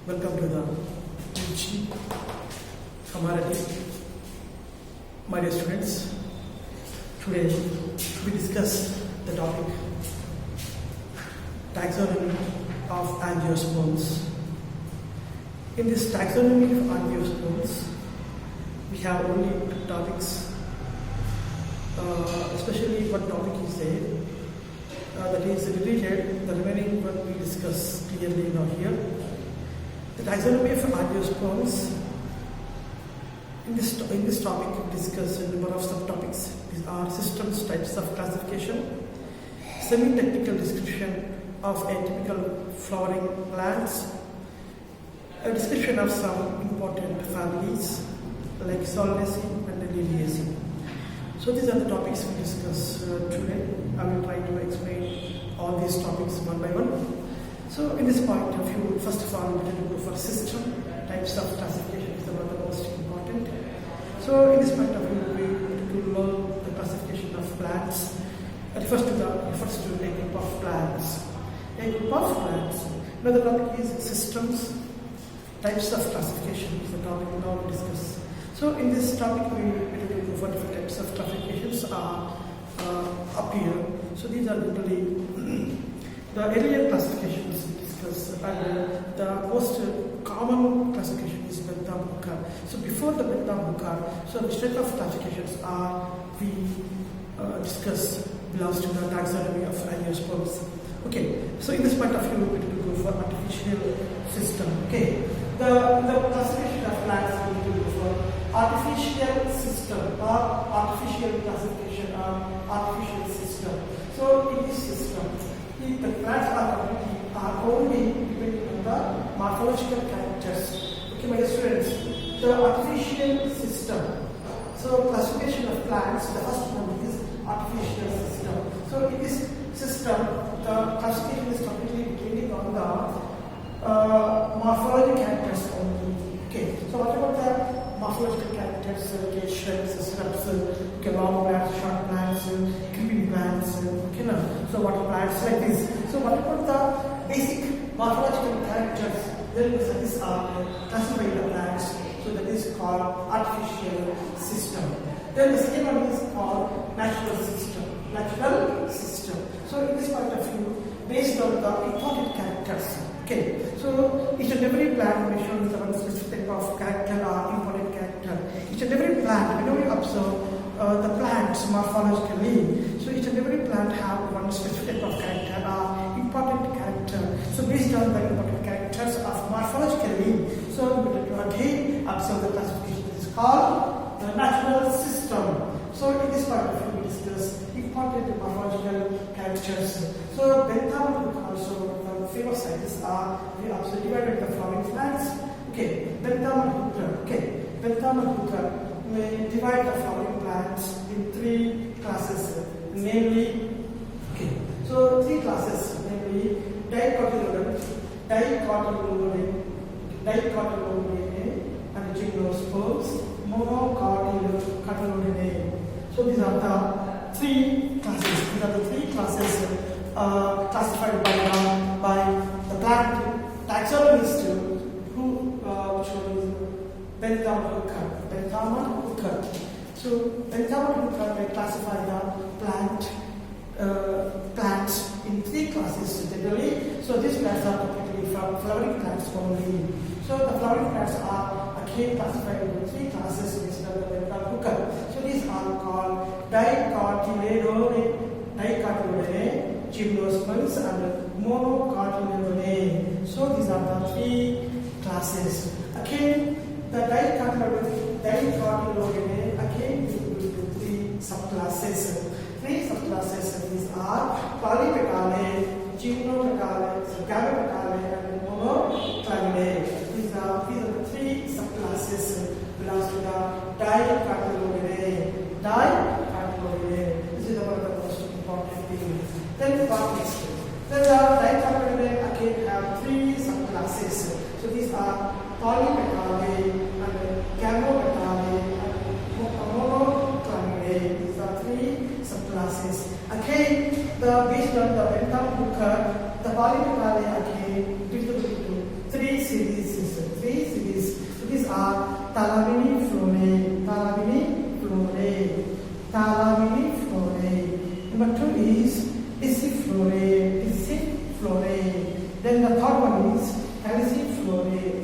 Welcome to the UG Commodity. My dear students, today we discuss the topic taxonomy of angiosperms. In this taxonomy of angiosperms, we have only two topics, especially one topic is there that is related. The remaining one we discuss clearly now here. The taxonomy of angiosperms. In this topic, we discuss a number of subtopics. These are systems, types of classification, semi-technical description of atypical flowering plants, a description of some important families like Solanaceae and Liliaceae. So these are the topics we discuss today. I will try to explain all these topics one by one. So in this point of view, first of all, we will go for system, types of classification is one of the most important. So in this point of view, we will learn the classification of plants. It refers to a group of plants. A group of plants. Now the topic is systems, types of classification is the topic we now discuss. So in this topic, we will go for different types of classifications up here. So these are literally the earlier classifications we discussed, and the most common classification is Bentham-Hooker. So before the Bentham-Hooker, so which type of classifications are we discuss belongs to the taxonomy of angiosperms. Okay, so in this point of view, we will go for artificial system. Okay, the classification of plants we will go for artificial system or artificial classification or artificial system. So in this system, the plants are only depending on the morphological characters. Okay, my students, the artificial system. So classification of plants, the first one is artificial system. So in this system, the classification is completely depending on the morphological characters only. Okay, so what about the morphological characters? Okay, shrubs, shrubs, okay, long plants, short plants, creeping plants. Okay, no. So what plants like this? So what about the basic morphological characters? Then these are classified plants. So that is called artificial system. Then the second one is called natural system. Natural system. So in this point of view, based on the important characters. Okay, so each and every plant may show one specific type of character or important character. Each and every plant, whenever you observe the plants morphologically, so each and every plant have one specific type of character or important character. So based on the important characters of morphologically, so we will again observe the classification. It is called the natural system. So in this part of view, we discuss important morphological characters. So Bentham also the famous scientists are we also divided the flowering plants. Okay, Bentham and Hooker. Okay, Bentham and Hooker may divide the flowering plants in three classes, namely. Okay, so three classes, namely dicotyledon, and gymnosperms, monocotyledon. So these are the three classes. These are the three classes classified by the plant taxonomist who chose Bentham and Hooker. So Bentham and Hooker may classify the plants in three classes generally. So these plants are completely flowering plants only. So the flowering plants are again classified into three classes based on the Bentham and Hooker. So these are called dicotyledon, gymnosperms and monocotyledon. So these are the three classes. Again, the dicotyledon again we will do three subclasses. These are polypetale, gymnopetale, gamopetale, and monoclinidae. These are the three subclasses belongs to the dicotyledon. This is one of the most important things. Then what next? Then the dicotyledon again have three subclasses. So these are polypetale and gamopetale and monoclinidae. These are three subclasses. Again, based on the Bentham-Hooker, the polypetale again divided into three series. the third one is Caliciflorae.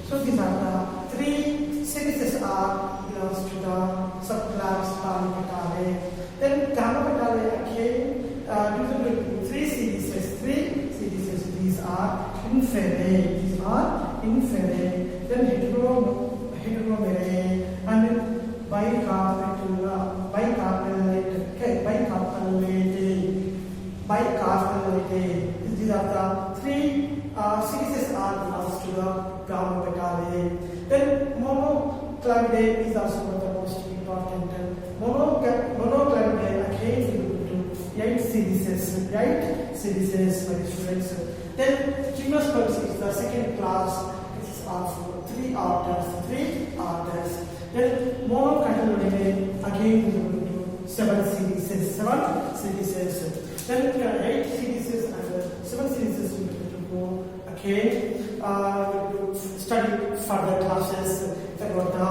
So these are the three series belongs to the subclass Paramipetale. Then Gamapetale again divided into three series. These are Inferae. Then Heteromerae and bicarpellate. These are the three series belongs to the Gamapetale. Then Monoclavidae is also one of the most important. Monoclavidae again to 8 series, my students. Then Gymnosperms is the second class. This is also three orders. Then Monocatiloideae again to 7 series. Then 8 series and 7 series we have to go again to study further classes about the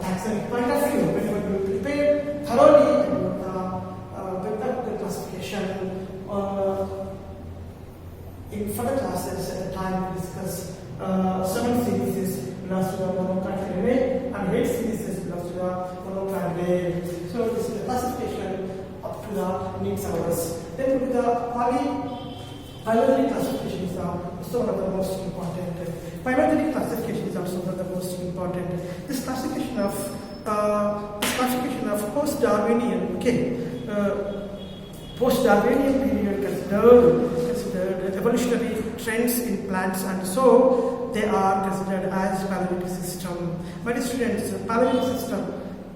taxonomic point of view. When we will prepare thoroughly about the classification in further classes at the time we discuss 7 series belongs to the Monocatiloideae and 8 series belongs to the Monoclavidae. So this is the classification up to the needs of us. Then with the phylogenetic classification is also one of the most important. Phylogenetic classification is also one of the most important. This classification of post-Darwinian, post-Darwinian period considered evolutionary trends in plants, and so they are considered as phylogenetic system. My dear students,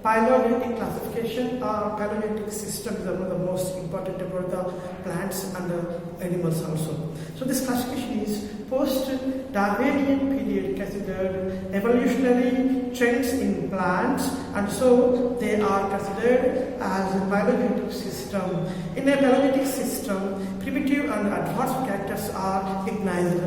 phylogenetic classification or phylogenetic system is one of the most important about the plants and the animals also. So this classification is post-Darwinian period considered evolutionary trends in plants, and so they are considered as a phylogenetic system. In a phylogenetic system, primitive and advanced characters are recognized.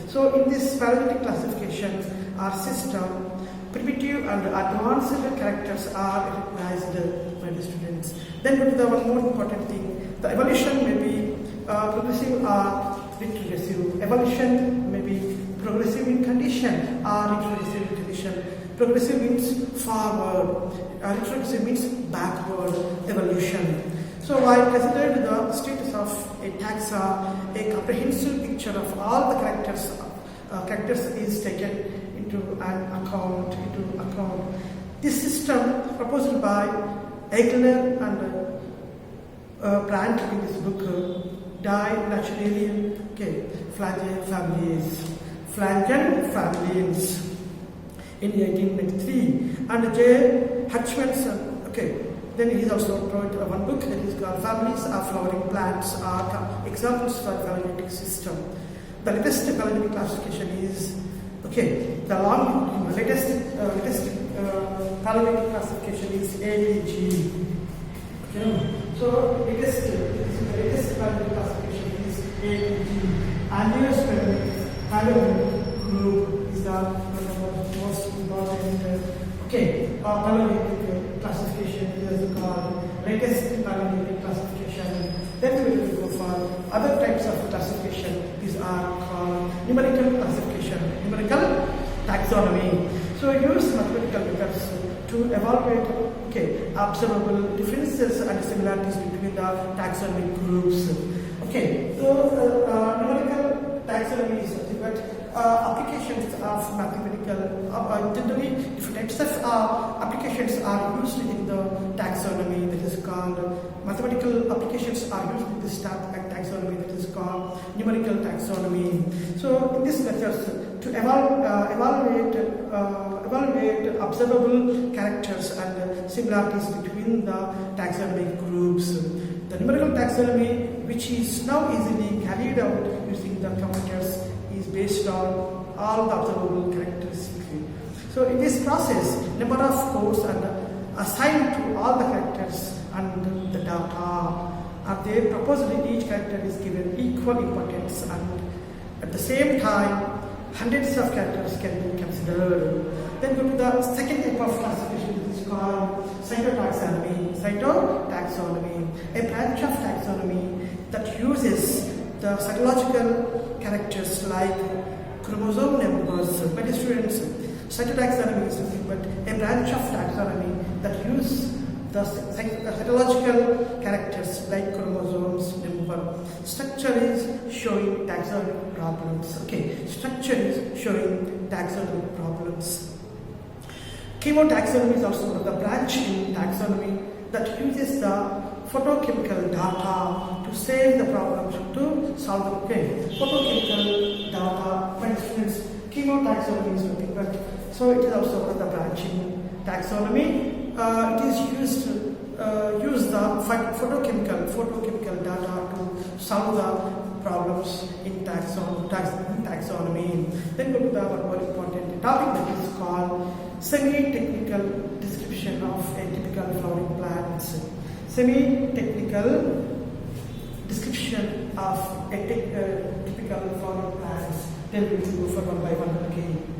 So in this phylogenetic classification or system, primitive and advanced characters are recognized by the students. Then the one more important thing, the evolution may be progressive or retrogressive. Evolution may be progressive in condition or retrogressive in condition. Progressive means forward, retrogressive means backward evolution. So I considered the status of a taxa, a comprehensive picture of all the characters is taken into account. This system proposed by Egler and Plant in this book, Dinaturalia Flagellanfamilians in 1893, and J. Hutchinson. Then he has also wrote one book that is called Families of Flowering Plants are examples for phylogenetic system. The latest phylogenetic classification is the latest phylogenetic classification is AEG. So the latest phylogenetic classification is AEG. Angiospermic phylogenetic group is the most important. Phylogenetic classification is called latest phylogenetic classification. Then we will go for other types of classification. These are called numerical classification, numerical taxonomy. So use mathematical methods to evaluate observable differences and similarities between the taxonomic groups. So numerical taxonomy is nothing but applications of mathematical, generally different types of applications are used in the taxonomy, that is called mathematical applications are used in this taxonomy, that is called numerical taxonomy. So in this method to evaluate observable characters and similarities between the taxonomic groups. The numerical taxonomy, which is now easily carried out using the computers, is based on all the observable characteristics. So in this process, number of codes are assigned to all the characters and the data are there. Proposally, each character is given equal importance, and at the same time, hundreds of characters can be considered. Then go to the second type of classification, which is called cytotaxonomy. A branch of taxonomy that uses the psychological characters like chromosome numbers. Many students, cytotaxonomy is nothing but a branch of taxonomy that use the psychological characters like chromosomes number. Structure is showing taxonomic problems. Okay, structure is showing taxonomic problems. Chemotaxonomy is also one of the branch in taxonomy that uses the photochemical data to save the problems, to solve the okay. Photochemical data, for instance, chemotaxonomy is nothing but, so it is also one of the branch in taxonomy. It is used to use the photochemical data to solve the problems in taxonomy. Then go to the one more important topic that is called semi-technical description of a typical flowering plant. Semi-technical description of a typical flowering plant. Then we will go for one by one again.